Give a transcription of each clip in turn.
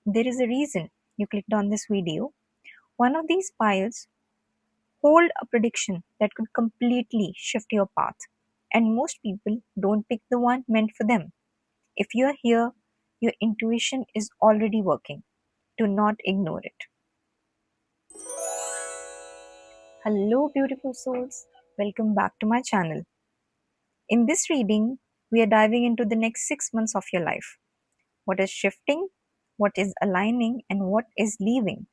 There is a reason you clicked on this video. One of these piles hold a prediction that could completely shift your path. And most people don't pick the one meant for them. If you're here, your intuition is already working. Do not ignore it. Hello, beautiful souls. Welcome back to my channel. In this reading, we are diving into the next 6 months of your life. What is shifting, what is aligning, and what is leaving.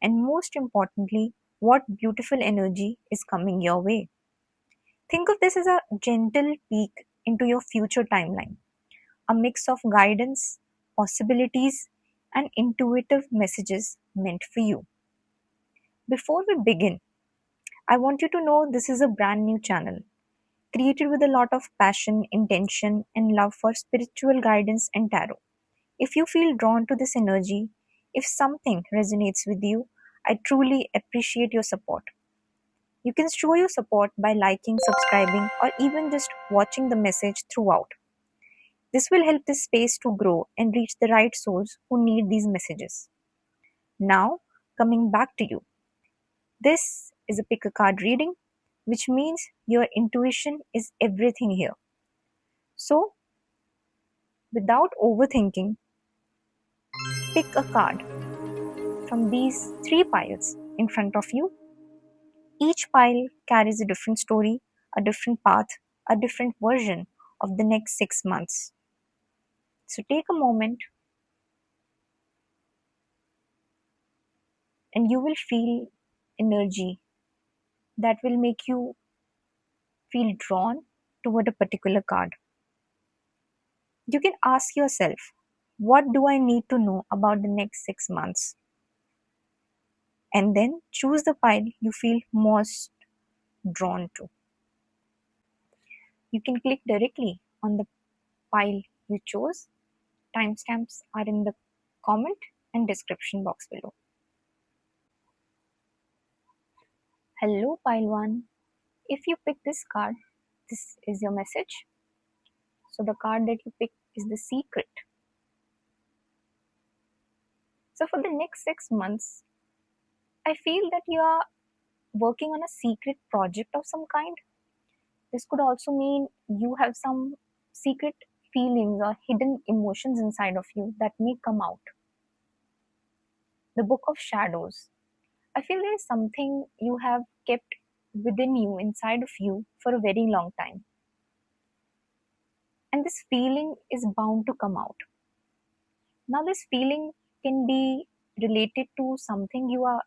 And most importantly, what beautiful energy is coming your way. Think of this as a gentle peek into your future timeline, a mix of guidance, possibilities, and intuitive messages meant for you. Before we begin, I want you to know this is a brand new channel created with a lot of passion, intention, and love for spiritual guidance and tarot. If you feel drawn to this energy, if something resonates with you, I truly appreciate your support. You can show your support by liking, subscribing, or even just watching the message throughout. This will help this space to grow and reach the right souls who need these messages. Now, coming back to you. This is a pick a card reading, which means your intuition is everything here. So, without overthinking, pick a card from these three piles in front of you. Each pile carries a different story, a different path, a different version of the next 6 months. So, take a moment and you will feel energy that will make you feel drawn toward a particular card. You can ask yourself, what do I need to know about the next 6 months? And then choose the pile you feel most drawn to. You can click directly on the pile you chose. Timestamps are in the comment and description box below. Hello, pile 1. If you pick this card, this is your message. So, the card that you pick is the secret. So, for the next 6 months, I feel that you are working on a secret project of some kind. This could also mean you have some secret feelings or hidden emotions inside of you that may come out. The Book of Shadows. I feel there is something you have kept within you, inside of you, for a very long time. And this feeling is bound to come out. Now, this feeling can be related to something you are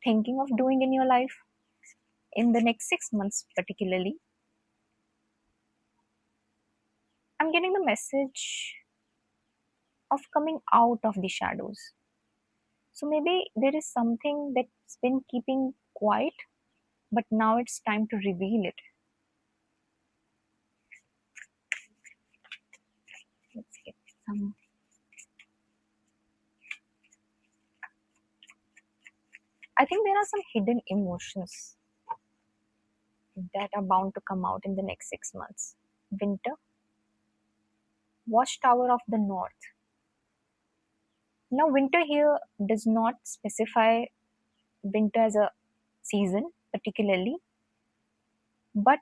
thinking of doing in your life in the next 6 months, particularly. I'm getting the message of coming out of the shadows. So maybe there is something that's been keeping quiet, but now it's time to reveal it. Let's get some. I think there are some hidden emotions that are bound to come out in the next 6 months. Winter, Watchtower of the North. Now, winter here does not specify winter as a season particularly, but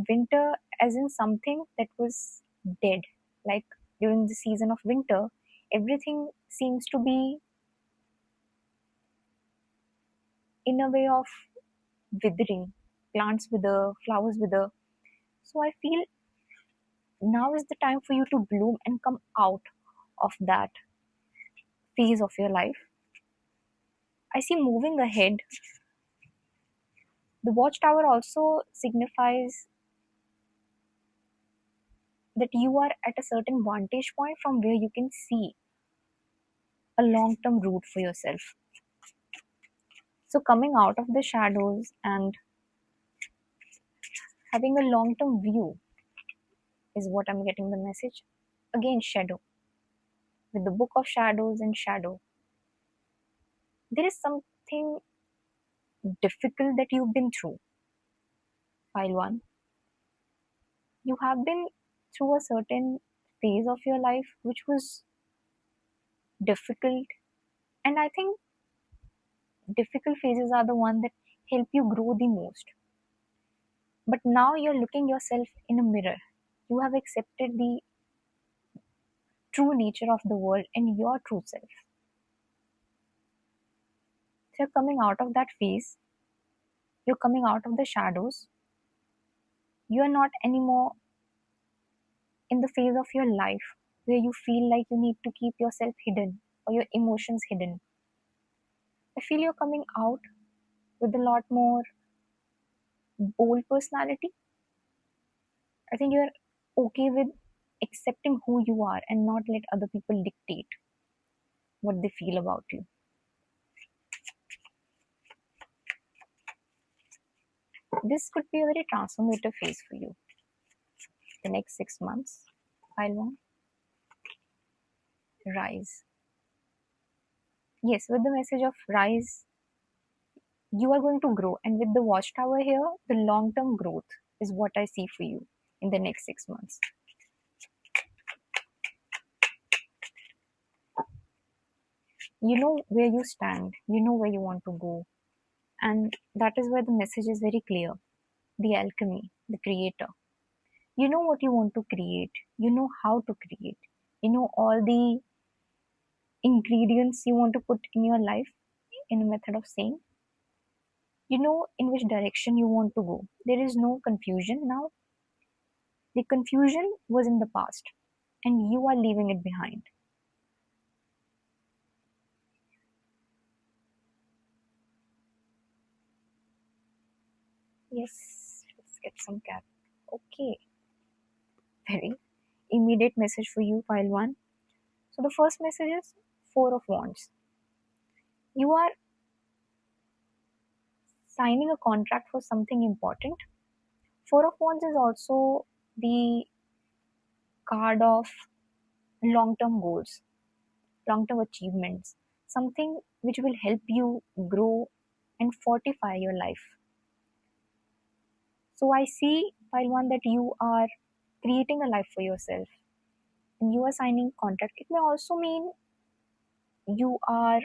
winter as in something that was dead. Like during the season of winter, everything seems to be in a way of withering. Plants wither, flowers wither. So I feel now is the time for you to bloom and come out of that phase of your life. I see moving ahead. The watchtower also signifies that you are at a certain vantage point from where you can see a long term route for yourself. So, coming out of the shadows and having a long term view is what I'm getting the message. Again, shadow. With the Book of Shadows and shadow, there is something difficult that you've been through. Pile 1. You have been through a certain phase of your life which was difficult, and I think difficult phases are the one that help you grow the most. But now you're looking yourself in a mirror. You have accepted the true nature of the world and your true self. So you're coming out of that phase, you're coming out of the shadows. You are not anymore in the phase of your life where you feel like you need to keep yourself hidden or your emotions hidden. I feel you're coming out with a lot more bold personality. I think you're okay with accepting who you are and not let other people dictate what they feel about you. This could be a very transformative phase for you. The next 6 months, pile one, rise. Yes, with the message of rise, you are going to grow. And with the watchtower here, the long term growth is what I see for you in the next 6 months. You know where you stand, you know where you want to go. And that is where the message is very clear. The alchemy, the creator. You know what you want to create, you know how to create, you know all the ingredients you want to put in your life, in a method of saying. You know in which direction you want to go. There is no confusion now. The confusion was in the past, and you are leaving it behind. Yes, let's get some cap. Okay, very immediate message for you, pile one. So the first message is Four of Wands. You are signing a contract for something important. Four of Wands is also the card of long term goals, long term achievements, something which will help you grow and fortify your life. So I see, pile one, that you are creating a life for yourself and you are signing contract. It may also mean you are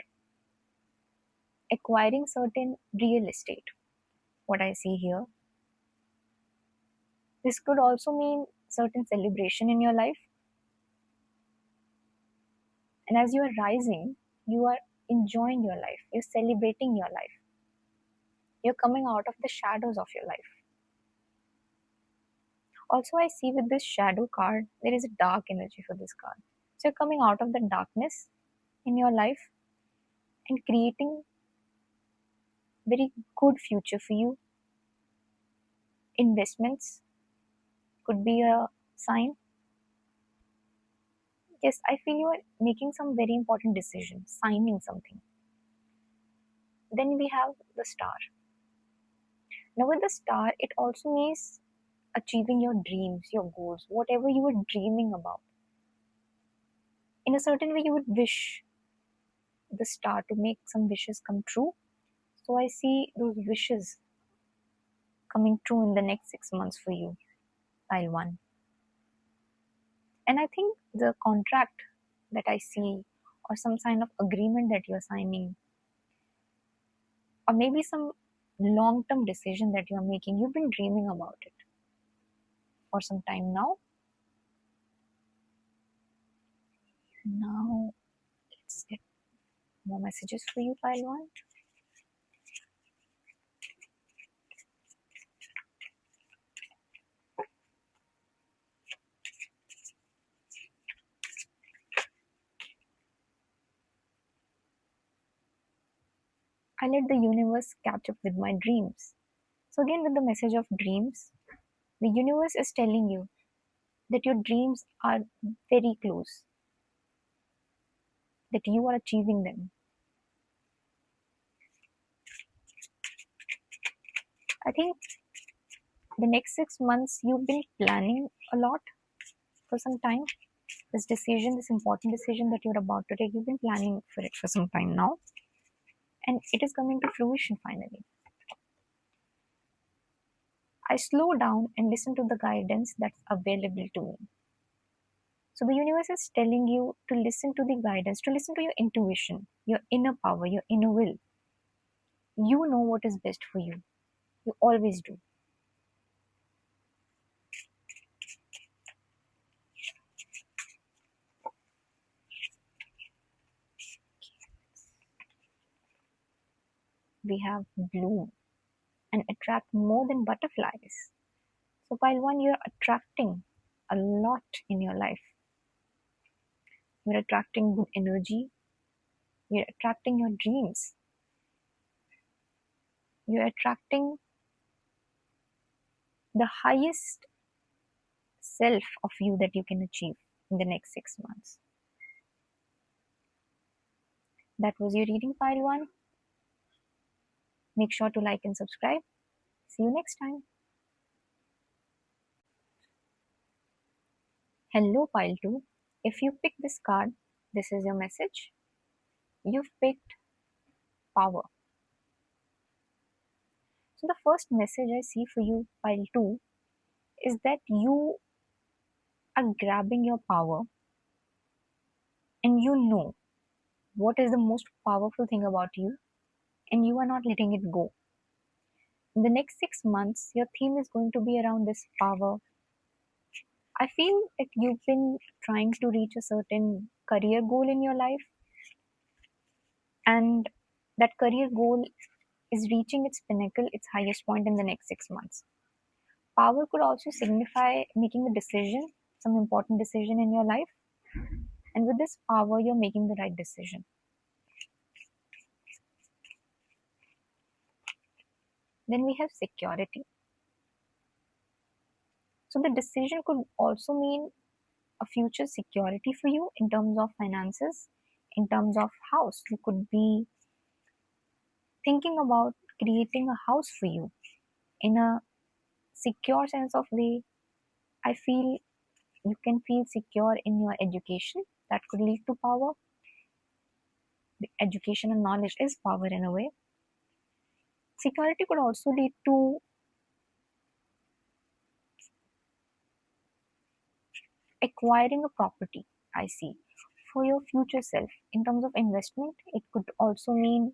acquiring certain real estate. What I see here. This could also mean certain celebration in your life. And as you are rising, you are enjoying your life. You're celebrating your life. You're coming out of the shadows of your life. Also, I see with this shadow card, there is a dark energy for this card. So you're coming out of the darkness in your life and creating very good future for you. Investments could be a sign. Yes, I feel you are making some very important decisions, signing something. Then we have the star. Now with the star, it also means achieving your dreams, your goals, whatever you were dreaming about. In a certain way, you would wish the star to make some wishes come true. So I see those wishes coming true in the next 6 months for you, pile one. And I think the contract that I see, or some kind of agreement that you're signing, or maybe some long term decision that you're making, you've been dreaming about it for some time now. Now, let's get more messages for you, pile one. I let the universe catch up with my dreams. So, again, with the message of dreams, the universe is telling you that your dreams are very close, that you are achieving them. I think the next 6 months you've been planning a lot for some time. This decision, this important decision that you're about to take, you've been planning for it for some time now, and it is coming to fruition finally. I slow down and listen to the guidance that's available to me. So the universe is telling you to listen to the guidance, to listen to your intuition, your inner power, your inner will. You know what is best for you. You always do. We have bloom and attract more than butterflies. So while one, you're attracting a lot in your life. You're attracting good energy. You're attracting your dreams. You're attracting the highest self of you that you can achieve in the next 6 months. That was your reading, pile one. Make sure to like and subscribe. See you next time. Hello, pile two. If you pick this card, this is your message. You've picked power. So, the first message I see for you, pile two, is that you are grabbing your power and you know what is the most powerful thing about you and you are not letting it go. In the next 6 months, your theme is going to be around this power. I feel that you've been trying to reach a certain career goal in your life, and that career goal is reaching its pinnacle, its highest point in the next 6 months. Power could also signify making a decision, some important decision in your life, and with this power, you're making the right decision. Then we have security. So the decision could also mean a future security for you in terms of finances, in terms of house. You could be thinking about creating a house for you in a secure sense of way. I feel you can feel secure in your education. That could lead to power. The education and knowledge is power in a way. Security could also lead to acquiring a property, I see, for your future self. In terms of investment, it could also mean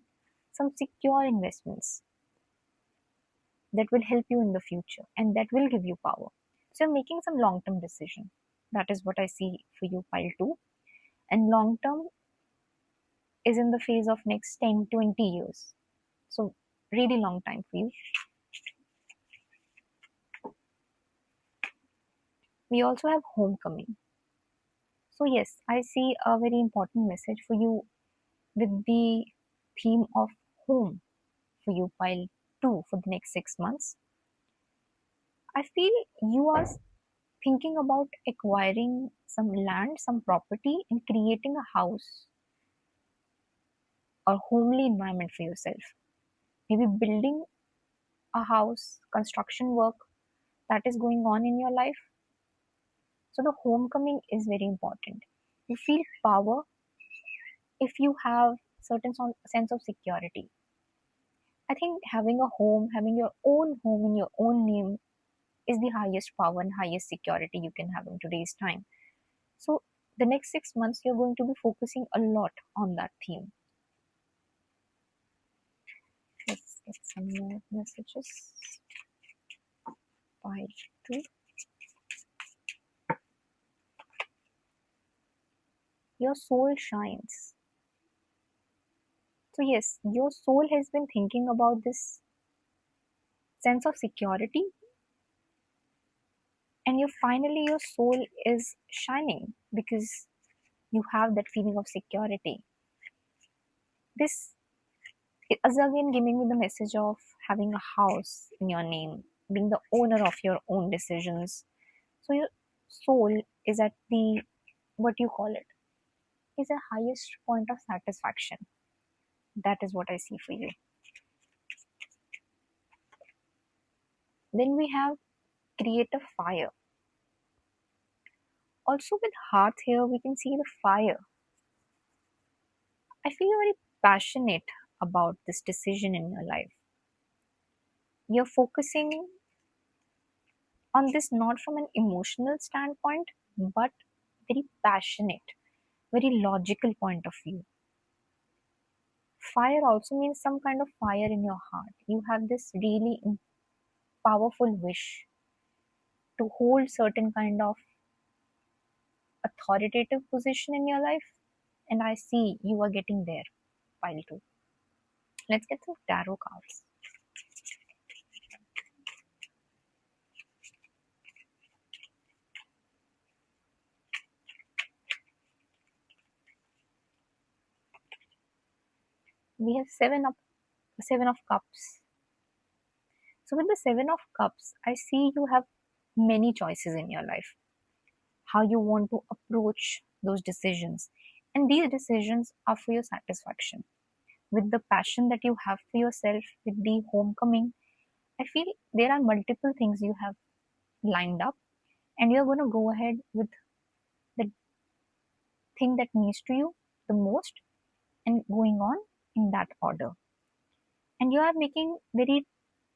some secure investments that will help you in the future and that will give you power. So, making some long term decision. That is what I see for you, pile 2. And long term is in the phase of next 10, 20 years. So, really long time for you. We also have homecoming. So, yes, I see a very important message for you with the theme of home for you, pile 2, for the next 6 months. I feel you are thinking about acquiring some land, some property, and creating a house or homely environment for yourself. Maybe building a house, construction work that is going on in your life. So the homecoming is very important. You feel power if you have certain sense of security. I think having a home, having your own home in your own name is the highest power and highest security you can have in today's time. So the next 6 months you're going to be focusing a lot on that theme. Let's get some more messages. Pile 2. Your soul shines. So yes, your soul has been thinking about this sense of security, and you finally your soul is shining because you have that feeling of security. This is again giving me the message of having a house in your name, being the owner of your own decisions. So your soul is at the, what you call it, is the highest point of satisfaction. That is what I see for you. Then we have create a fire. Also with hearth here, we can see the fire. I feel very passionate about this decision in your life. You're focusing on this not from an emotional standpoint, but very passionate, very logical point of view. Fire also means some kind of fire in your heart. You have this really powerful wish to hold certain kind of authoritative position in your life, and I see you are getting there. Pile two. Let's get some tarot cards. We have seven of cups. So with the seven of cups, I see you have many choices in your life. How you want to approach those decisions, and these decisions are for your satisfaction. With the passion that you have for yourself, with the homecoming, I feel there are multiple things you have lined up, and you're going to go ahead with the thing that means to you the most and going on in that order. And you are making very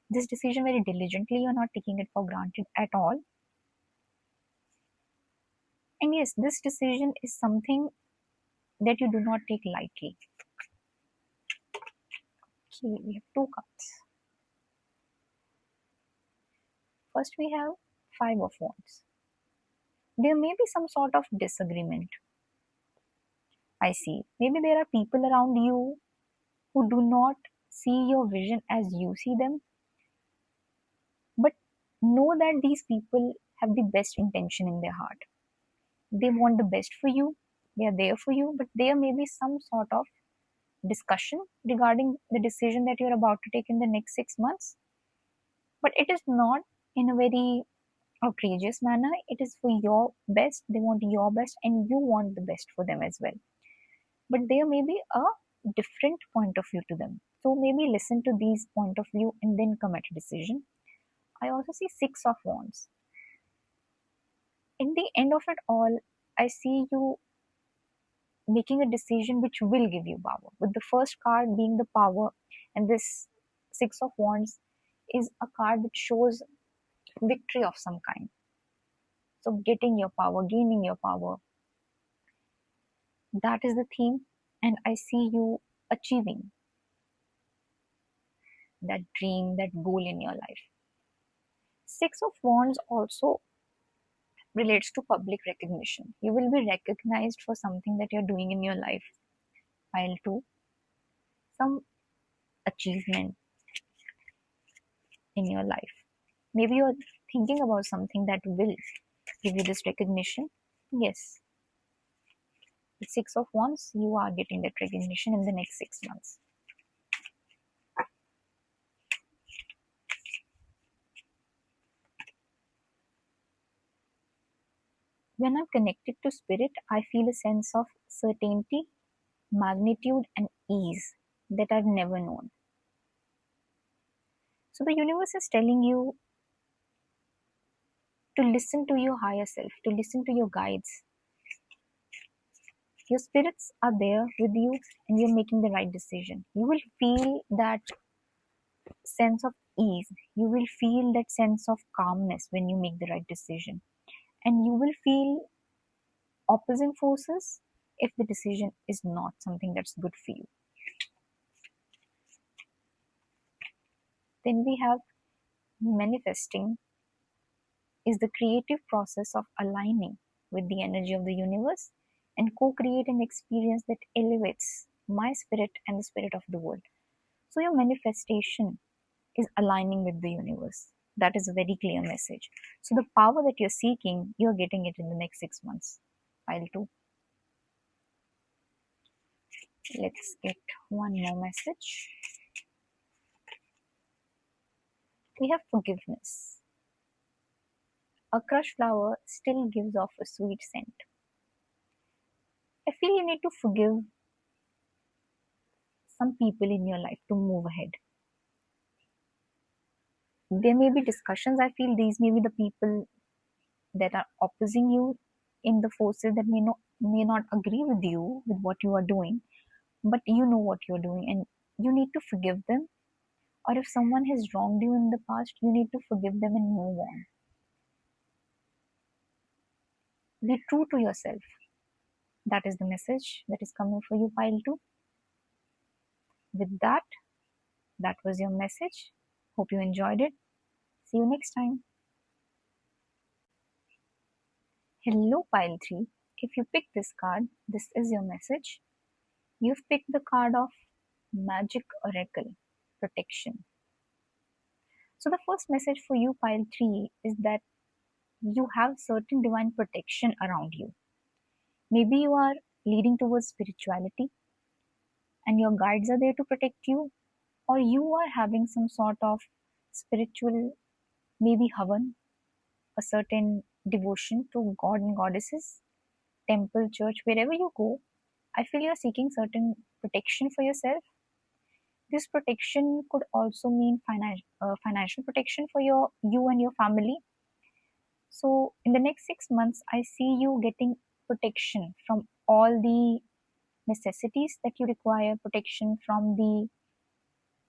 this decision very diligently. You're not taking it for granted at all. And yes, this decision is something that you do not take lightly. Okay, we have two cards. First, we have Five of Wands. There may be some sort of disagreement. I see. Maybe there are people around you who do not see your vision as you see them, but know that these people have the best intention in their heart. They want the best for you, they are there for you, but there may be some sort of discussion regarding the decision that you're about to take in the next 6 months. But it is not in a very outrageous manner. It is for your best. They want your best, and you want the best for them as well. But there may be a different point of view to them. So maybe listen to these point of view and then come at a decision. I also see Six of Wands. In the end of it all, I see you making a decision which will give you power. With the first card being the power, and this Six of Wands is a card that shows victory of some kind. So getting your power, gaining your power, that is the theme, and I see you achieving that dream, that goal in your life. Six of Wands also relates to public recognition. You will be recognized for something that you're doing in your life. Pile two, some achievement in your life. Maybe you're thinking about something that will give you this recognition. Yes, with Six of Wands, you are getting that recognition in the next 6 months. When I'm connected to spirit, I feel a sense of certainty, magnitude, and ease that I've never known. So the universe is telling you to listen to your higher self, to listen to your guides. Your spirits are there with you, and you're making the right decision. You will feel that sense of ease. You will feel that sense of calmness when you make the right decision. And you will feel opposing forces if the decision is not something that's good for you. Then we have manifesting is the creative process of aligning with the energy of the universe and co-create an experience that elevates my spirit and the spirit of the world. So your manifestation is aligning with the universe. That is a very clear message. So the power that you're seeking, you're getting it in the next 6 months. Pile two. Let's get one more message. We have forgiveness. A crushed flower still gives off a sweet scent. I feel you need to forgive some people in your life to move ahead. There may be discussions. I feel these may be the people that are opposing you in the forces that may not agree with you with what you are doing, but you know what you're doing and you need to forgive them. Or if someone has wronged you in the past, you need to forgive them and move on. Be true to yourself. That is the message that is coming for you, pile 2. With that, that was your message. Hope you enjoyed it. See you next time. Hello, pile 3. If you pick this card, this is your message. You've picked the card of Magic Oracle, Protection. So, the first message for you, pile 3, is that you have certain divine protection around you. Maybe you are leading towards spirituality and your guides are there to protect you, or you are having some sort of spiritual, maybe havan, a certain devotion to God and goddesses, temple, church, wherever you go. I feel you're seeking certain protection for yourself. This protection could also mean financial protection for you and your family. So in the next 6 months, I see you getting protection from all the necessities that you require, protection from the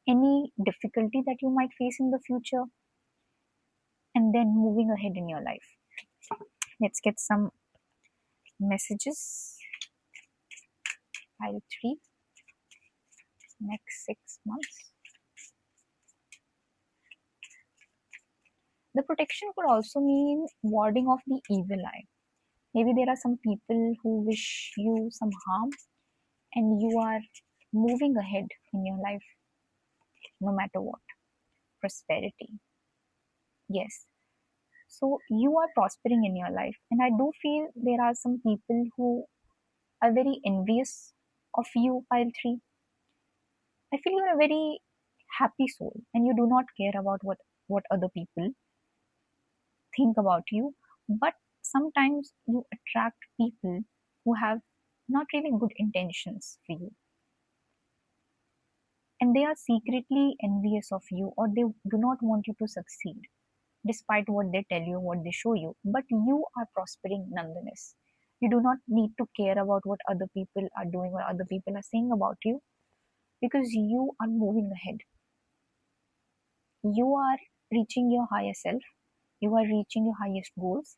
any difficulty that you might face in the future, and then moving ahead in your life. Let's get some messages. Pile 3, next 6 months. The protection could also mean warding off the evil eye. Maybe there are some people who wish you some harm, and you are moving ahead in your life no matter what. Prosperity. Yes. So you are prospering in your life, and I do feel there are some people who are very envious of you, pile 3. I feel you're a very happy soul and you do not care about what other people think about you, but sometimes you attract people who have not really good intentions for you, and they are secretly envious of you, or they do not want you to succeed despite what they tell you, what they show you, but you are prospering nonetheless. You do not need to care about what other people are doing or other people are saying about you, because you are moving ahead. You are reaching your higher self, you are reaching your highest goals,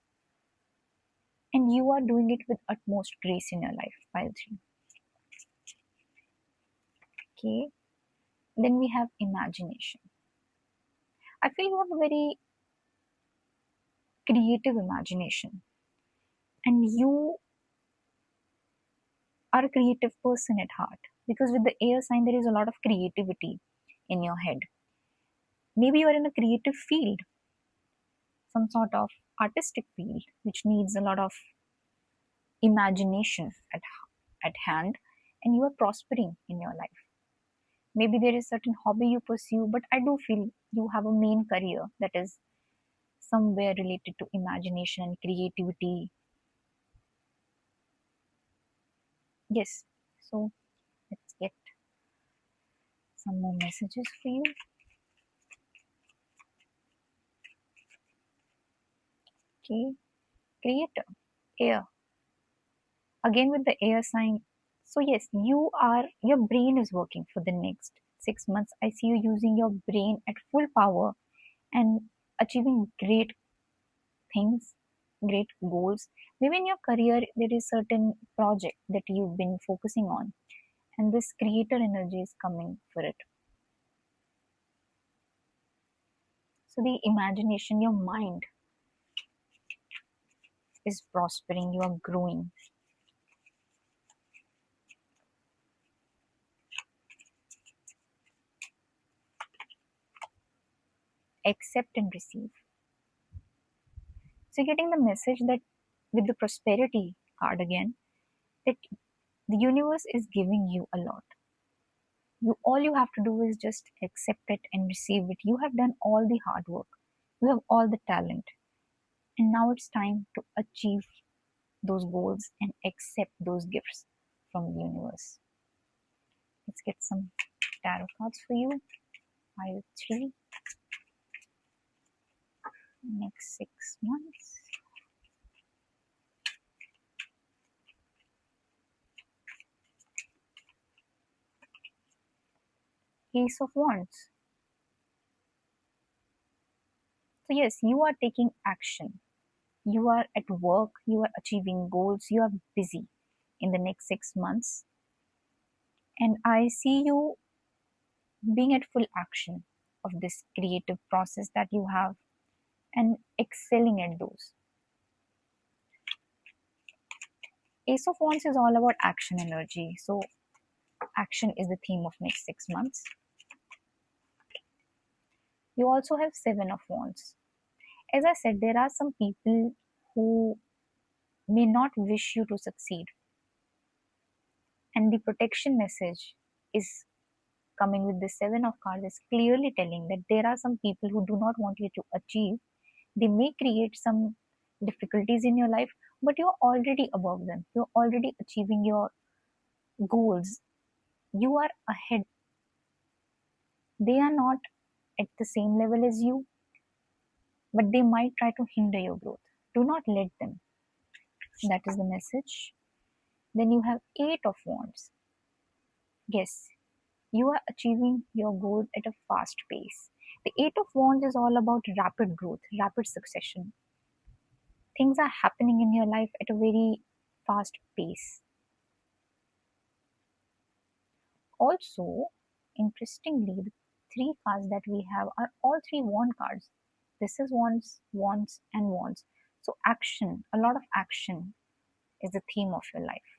and you are doing it with utmost grace in your life. Pile 3. Okay. Then we have imagination. I feel you have a very creative imagination, and you are a creative person at heart, because with the air sign there is a lot of creativity in your head. Maybe you are in a creative field, some sort of artistic field which needs a lot of imagination at hand, and you are prospering in your life. Maybe there is certain hobby you pursue, but I do feel you have a main career that is somewhere related to imagination and creativity. Yes. So let's get some more messages for you. Okay. Creator. Air. Again with the air sign. So yes, your brain is working for the next 6 months. I see you using your brain at full power and achieving great things, great goals. Maybe in your career there is certain project that you've been focusing on, and this creator energy is coming for it. So the imagination, your mind is prospering, you are growing. Accept and receive. So you're getting the message that with the prosperity card again, that the universe is giving you a lot. All you have to do is just accept it and receive it. You have done all the hard work. You have all the talent. And now it's time to achieve those goals and accept those gifts from the universe. Let's get some tarot cards for you. Pile 3. Next 6 months. Ace of Wands. So yes, you are taking action. You are at work, you are achieving goals, you are busy in the next 6 months. And I see you being at full action of this creative process that you have and excelling at those. Ace of Wands is all about action energy. So action is the theme of next 6 months. You also have Seven of Wands. As I said, there are some people who may not wish you to succeed, and the protection message is coming with the Seven of Cards is clearly telling that there are some people who do not want you to achieve. They may create some difficulties in your life, but you're already above them. You're already achieving your goals. You are ahead. They are not at the same level as you, but they might try to hinder your growth. Do not let them. That is the message. Then you have Eight of Wands. Yes, you are achieving your goals at a fast pace. The Eight of Wands is all about rapid growth, rapid succession. Things are happening in your life at a very fast pace. Also, interestingly, the three cards that we have are all three wand cards. This is wands, wands, and wands. So, action, a lot of action is the theme of your life,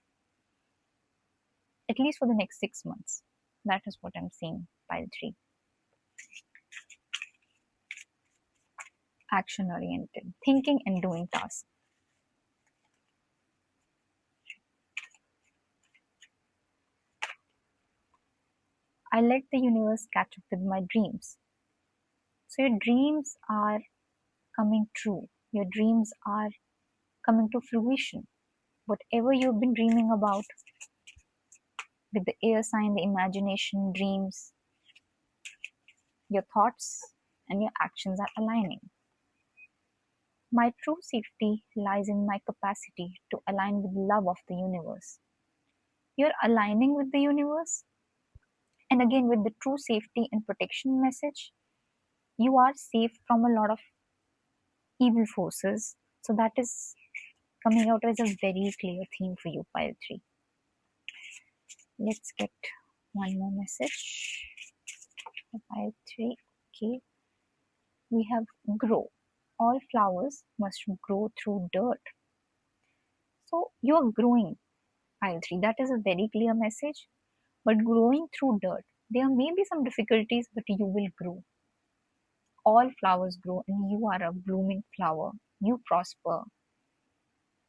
at least for the next 6 months. That is what I'm seeing, pile three. Action oriented, thinking and doing tasks. I let the universe catch up with my dreams. So, your dreams are coming true, your dreams are coming to fruition. Whatever you've been dreaming about with the air sign, the imagination, dreams, your thoughts and your actions are aligning. My true safety lies in my capacity to align with love of the universe. You're aligning with the universe, and again, with the true safety and protection message, you are safe from a lot of evil forces. So, that is coming out as a very clear theme for you, pile 3. Let's get one more message. Pile 3. Okay. We have grow. All flowers must grow through dirt. So you're growing, pile 3. That is a very clear message. But growing through dirt, there may be some difficulties, but you will grow. All flowers grow, and you are a blooming flower. You prosper.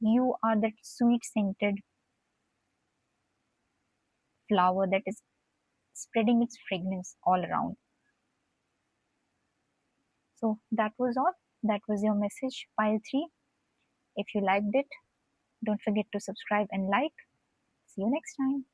You are that sweet scented flower that is spreading its fragrance all around. So that was all. That was your message, pile 3. If you liked it, don't forget to subscribe and like. See you next time.